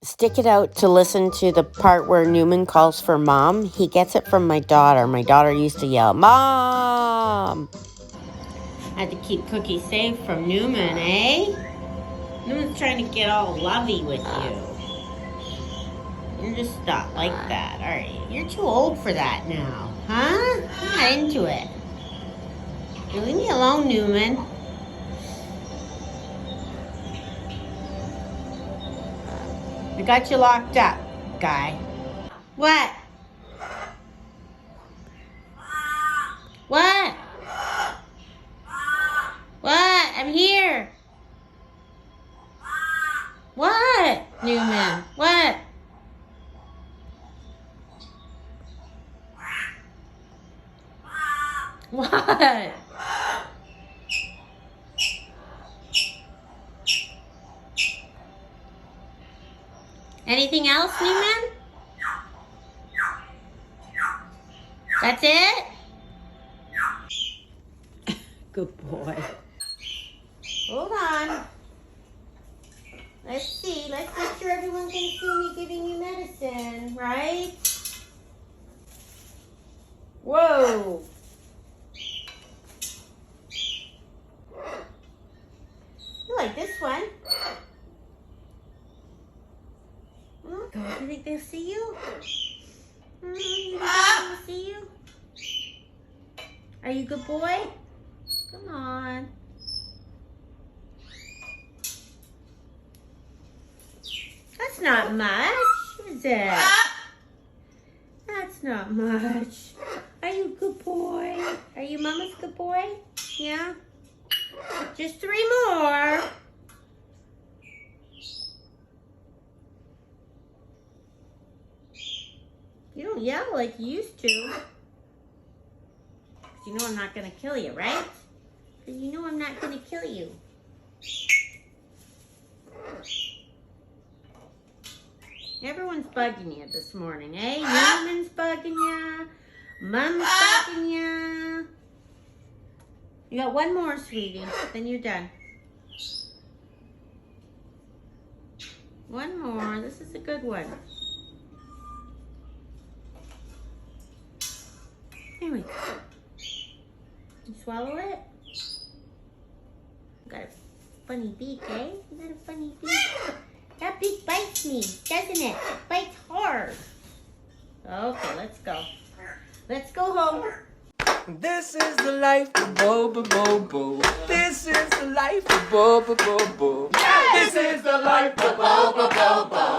stick it out to listen to the part where Newman calls for Mom. He gets it from my daughter. My daughter used to yell, Mom! I had to keep Cookie safe from Newman, eh? Newman's trying to get all lovey with you. You're just not like that, are you? You're too old for that now, huh? I'm not into it. Leave me alone, Newman. I got you locked up, guy. What? What? What? I'm here. What? Newman, what? What? Anything else, Newman? That's it? Good boy. Hold on. Let's see. Let's make sure everyone can see me giving you medicine, right? Whoa. You like this one? Do you think they'll see you? You think they'll see you? Are you a good boy? Come on. That's not much, is it? That's not much. Are you a good boy? Are you Mama's good boy? Yeah? Just 3 more. You don't yell like you used to. You know I'm not going to kill you, right? Because you know I'm not going to kill you. Everyone's bugging you this morning, eh? Newman's bugging you. Mom's bugging you. You got 1 more, sweetie. Then you're done. 1 more. This is a good one. There we go. You swallow it? Got a funny beak, eh? You got a funny beak. That beak bites me, doesn't it? It bites hard. Okay, let's go. Let's go home. This is the life of Bobo Bobo. This is the life of Bobo Bobo. This is the life of Bobo Bobo.